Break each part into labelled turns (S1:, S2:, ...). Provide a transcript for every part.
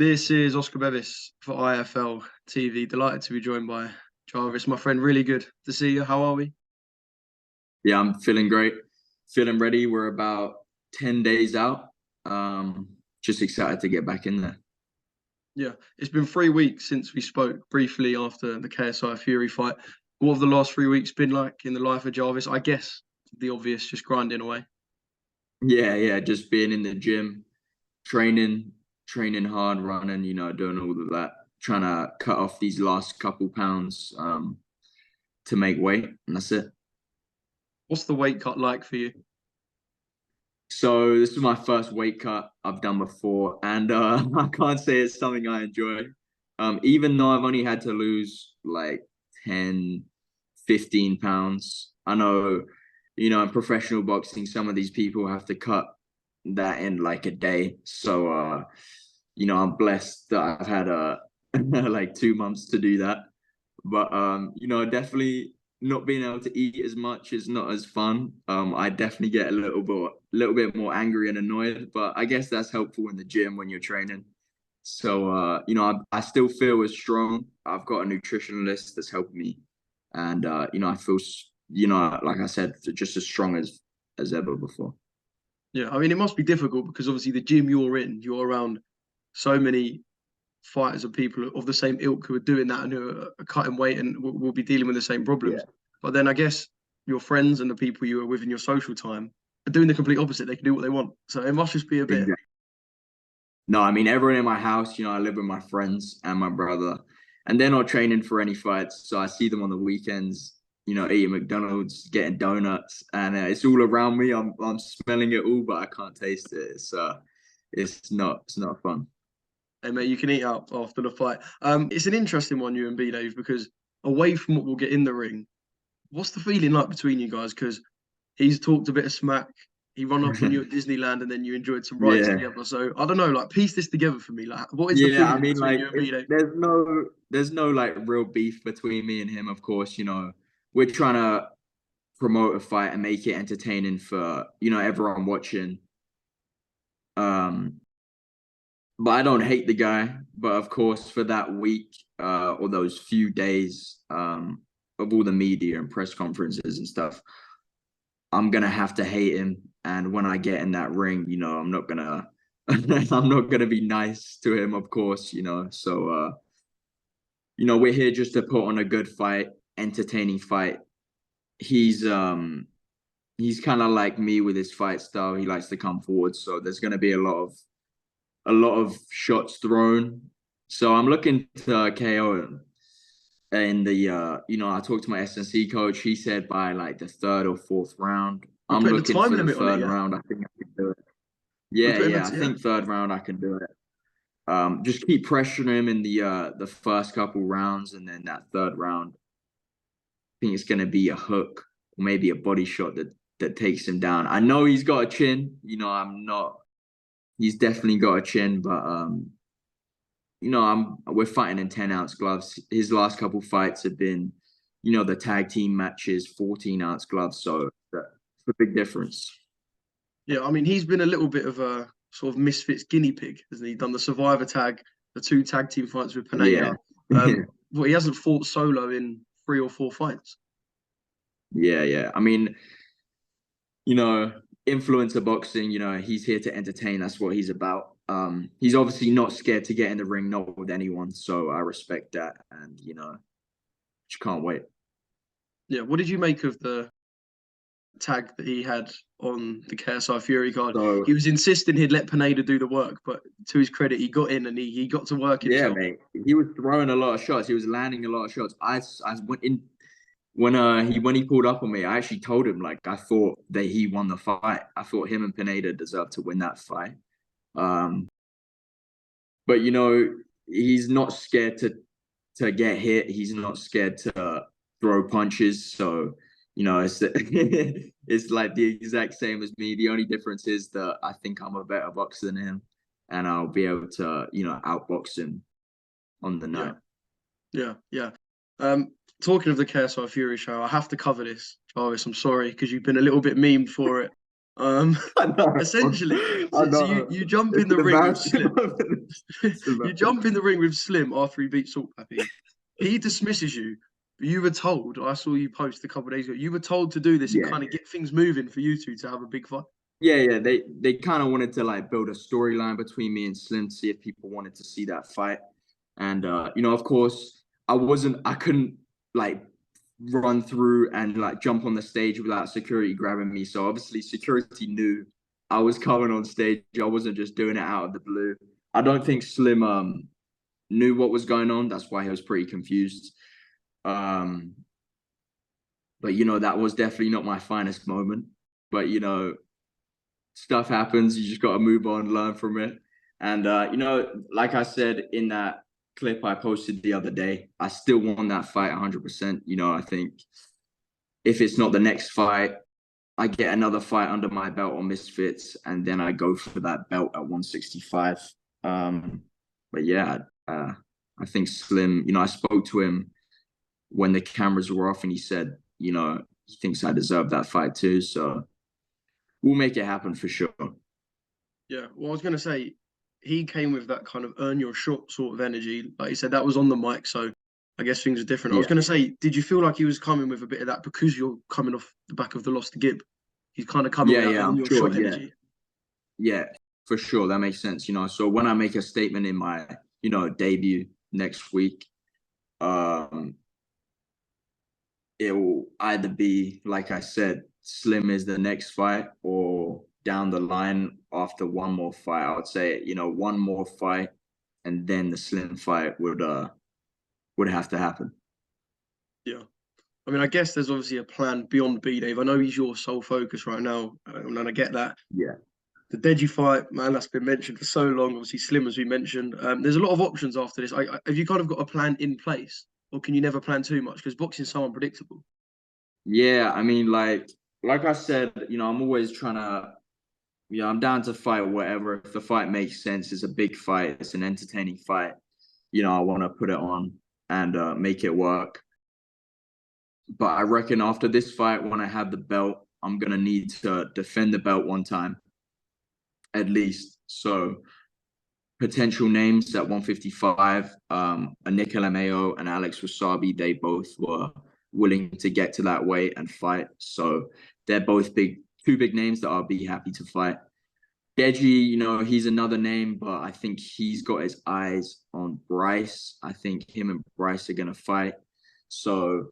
S1: This is Oscar Bevis for IFL TV. Delighted to be joined by Jarvis, my friend. Really good to see you. How are we?
S2: Yeah, I'm feeling great, feeling ready. We're about 10 days out. Just excited to get back in there.
S1: Yeah, it's been 3 weeks since we spoke briefly after the KSI Fury fight. What have the last 3 weeks been like in the life of Jarvis? I guess the obvious, just grinding away.
S2: Yeah, just being in the gym, training, training hard, running, doing all of that, trying to cut off these last couple pounds to make weight, and that's it.
S1: What's the weight cut like for you?
S2: So this is my first weight cut I've done before, and I can't say it's something I enjoy. Even though I've only had to lose like 10, 15 pounds. I know, in professional boxing, some of these people have to cut that in like a day. So, I'm blessed that I've had like 2 months to do that. But definitely not being able to eat as much is not as fun. I definitely get a little bit more angry and annoyed, but I guess that's helpful in the gym when you're training. So I still feel as strong. I've got a nutritionist that's helped me, and I feel like I said, just as strong as ever before.
S1: Yeah, I mean, it must be difficult because obviously the gym you're around so many fighters and people of the same ilk who are doing that and who are cutting weight and will be dealing with the same problems.
S2: Yeah.
S1: But then I guess your friends and the people you are with in your social time are doing the complete opposite. They can do what they want. So it must just be a bit.
S2: Exactly. No, I mean everyone in my house. I live with my friends and my brother, and they're not training for any fights. So I see them on the weekends. Eating McDonald's, getting donuts, and it's all around me. I'm smelling it all, but I can't taste it. It's not fun.
S1: Hey mate, you can eat out after the fight. It's an interesting one, you and Bdave, because away from what we'll get in the ring, what's the feeling like between you guys? Because he's talked a bit of smack. He run up on you at Disneyland, and then you enjoyed some rides
S2: Yeah.
S1: together. So I don't know, like piece this together for me. Like, what is the
S2: Yeah, I
S1: feeling
S2: mean,
S1: between
S2: like,
S1: you and Bdave?
S2: there's no like real beef between me and him. Of course, we're trying to promote a fight and make it entertaining for everyone watching. Um, but I don't hate the guy. But of course, for that week or those few days of all the media and press conferences and stuff, I'm gonna have to hate him. And when I get in that ring, I'm not gonna I'm not gonna be nice to him, of course. So we're here just to put on a good fight, entertaining fight. He's kind of like me with his fight style. He likes to come forward, so there's going to be a lot of shots thrown. So I'm looking to KO him. And I talked to my S&C coach. He said by like the third or fourth round.
S1: We're
S2: I'm
S1: putting a
S2: looking
S1: time
S2: for the
S1: limit on it,
S2: third
S1: yeah.
S2: round. I think I can do it.
S1: We're
S2: Yeah,
S1: putting
S2: yeah.
S1: it,
S2: I
S1: yeah.
S2: think third round I can do it. Just keep pressuring him in the first couple rounds, and then that third round, I think it's going to be a hook or maybe a body shot that takes him down. I know he's got a chin. I'm not. He's definitely got a chin, but we're fighting in 10-ounce gloves. His last couple fights have been, the tag team matches, 14-ounce gloves. So that's a big difference.
S1: Yeah, I mean, he's been a little bit of a sort of Misfits guinea pig, hasn't he? Done the Survivor tag, the 2 tag team fights with
S2: Yeah.
S1: Pineda. Well, he hasn't fought solo in 3 or 4 fights.
S2: Yeah. I mean, influencer boxing, he's here to entertain. That's what he's about. He's obviously not scared to get in the ring, not with anyone. So I respect that. And, just can't wait.
S1: Yeah, what did you make of the tag that he had on the KSI Fury card?
S2: So,
S1: He was insisting he'd let Pineda do the work, but to his credit, he got in and he got to work
S2: yeah,
S1: himself.
S2: mate. He was throwing a lot of shots. He was landing a lot of shots. I went in when he pulled up on me. I actually told him like I thought that he won the fight. I thought him and Pineda deserved to win that fight. Um, but he's not scared to get hit. He's not scared to throw punches. So it's it's like the exact same as me. The only difference is that I think I'm a better boxer than him, and I'll be able to outbox him on the
S1: Yeah,
S2: night.
S1: yeah. Talking of the KSI Fury show, I have to cover this, Jarvis. I'm sorry because you've been a little bit memed for it. Um,
S2: I know.
S1: essentially,
S2: I
S1: so you
S2: know.
S1: you jump in
S2: It's
S1: the
S2: an
S1: ring with
S2: embarrassing
S1: Slim.
S2: moment. It's
S1: You
S2: embarrassing.
S1: jump in the ring with Slim after he beats Salt Pappy. He dismisses you. You were told. I saw you post a couple of days ago. You were told to do this and
S2: Yeah.
S1: kind of get things moving for you two to have a big fight.
S2: Yeah. They kind of wanted to like build a storyline between me and Slim to see if people wanted to see that fight. And of course, I couldn't like run through and like jump on the stage without security grabbing me. So obviously security knew I was coming on stage. I wasn't just doing it out of the blue. I don't think Slim knew what was going on. That's why he was pretty confused. Um, but that was definitely not my finest moment. But stuff happens. You just got to move on, learn from it. And like I said in that clip I posted the other day, I still won that fight 100%. I think if it's not the next fight, I get another fight under my belt on Misfits, and then I go for that belt at 165. But yeah, I think Slim. I spoke to him when the cameras were off, and he said, he thinks I deserve that fight too. So we'll make it happen for sure.
S1: Yeah. Well, I was going to say, he came with that kind of earn your shot sort of energy. Like you said, that was on the mic. So I guess things are different. I was
S2: Yeah,
S1: going to say, did you feel like he was coming with a bit of that because you're coming off the back of the loss to Gib? He's kind of coming with that
S2: yeah,
S1: earn
S2: I'm
S1: your
S2: sure.
S1: shot
S2: Yeah,
S1: energy.
S2: yeah, for sure. That makes sense. So when I make a statement in my debut next week, um, it will either be like I said, Slim is the next fight, or down the line after one more fight. I would say one more fight, and then the Slim fight would have to happen.
S1: Yeah. I mean, I guess there's obviously a plan beyond Bdave. I know he's your sole focus right now, and I get that.
S2: Yeah.
S1: The Deji fight, man, that's been mentioned for so long. Obviously, Slim, as we mentioned. There's a lot of options after this. Have you kind of got a plan in place, or can you never plan too much? Because boxing's so unpredictable.
S2: Yeah, I mean, like I said, I'm always trying to. Yeah, I'm down to fight whatever. If the fight makes sense, it's a big fight, it's an entertaining fight. I want to put it on and make it work. But I reckon after this fight, when I have the belt, I'm gonna need to defend the belt one time, at least. So potential names at 155, Nickel Mayo and Alex Wasabi, they both were willing to get to that weight and fight. So they're both two big names that I'll be happy to fight. Deji, he's another name, but I think he's got his eyes on Bryce. I think him and Bryce are gonna fight. So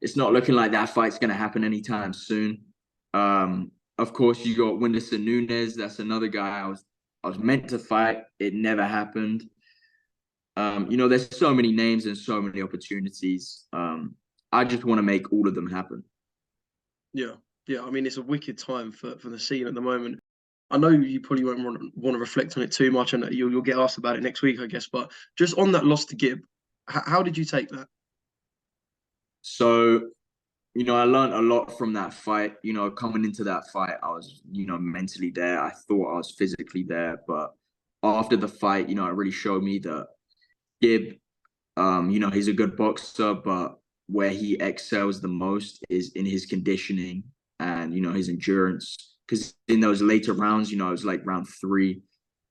S2: it's not looking like that fight's gonna happen anytime soon. Of course, you got Whindersson Nunes. That's another guy I was meant to fight. It never happened. There's so many names and so many opportunities. I just want to make all of them happen.
S1: Yeah, yeah. I mean, it's a wicked time for the scene at the moment. I know you probably won't want to reflect on it too much, and you'll get asked about it next week, I guess. But just on that loss to Gib, how did you take that?
S2: So, I learned a lot from that fight. Coming into that fight, I was, mentally there. I thought I was physically there, but after the fight, it really showed me that Gib, he's a good boxer, but where he excels the most is in his conditioning and, his endurance. Because in those later rounds, it was like round 3,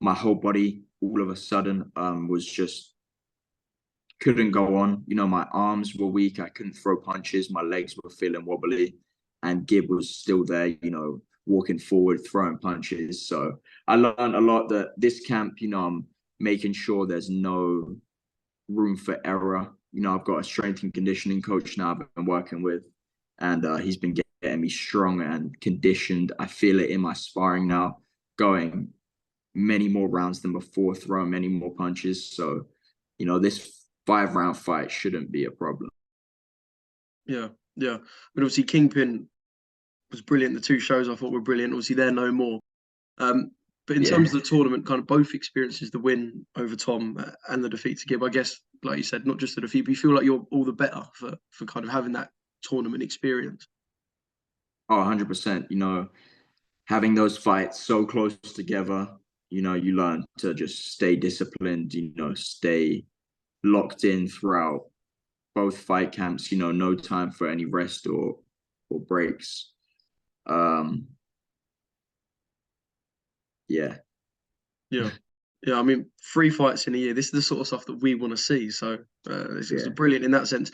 S2: my whole body all of a sudden was just couldn't go on. My arms were weak. I couldn't throw punches. My legs were feeling wobbly. And Gib was still there, walking forward, throwing punches. So I learned a lot that this camp, I'm making sure there's no room for error. I've got a strength and conditioning coach now I've been working with, and he's been getting me strong and conditioned. I feel it in my sparring now, going many more rounds than before, throwing many more punches. So, this 5-round fight shouldn't be a problem.
S1: Yeah, yeah. But obviously, Kingpin was brilliant. The 2 shows I thought were brilliant. Obviously, they're no more. But in terms of the tournament, kind of both experiences, the win over Tom and the defeat to Gib, I guess, like you said, not just the defeat, but you feel like you're all the better for kind of having that tournament experience.
S2: Oh, 100%. Having those fights so close together, you learn to just stay disciplined, stay locked in throughout both fight camps, no time for any rest or breaks. yeah,
S1: Yeah. Yeah, I mean, 3 fights in a year. This is the sort of stuff that we want to see. So it's
S2: yeah,
S1: brilliant in that sense.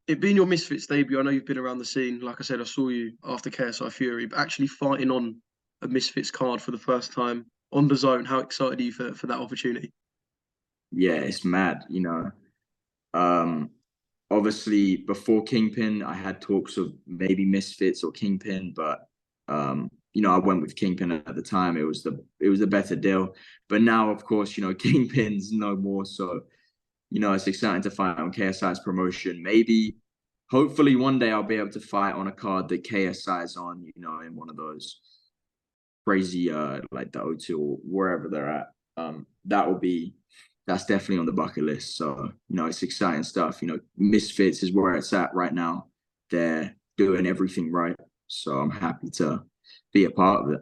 S1: It being your Misfits debut, I know you've been around the scene. Like I said, I saw you after KSI Fury, but actually fighting on a Misfits card for the first time on the zone. How excited are you for that opportunity?
S2: yeah. It's mad, you know. Um, Obviously before Kingpin, I had talks of maybe Misfits or Kingpin, but you know, I went with Kingpin at the time. It was a better deal. But now, of course, you know, Kingpin's no more. So, you know, it's exciting to fight on KSI's promotion. Maybe, hopefully, one day I'll be able to fight on a card that KSI's on. You know, in one of those crazy like the O2 or wherever they're at. That will be that's definitely on the bucket list. So, you know, it's exciting stuff. You know, Misfits is where it's at right now. They're doing everything right. So I'm happy to be a part of it.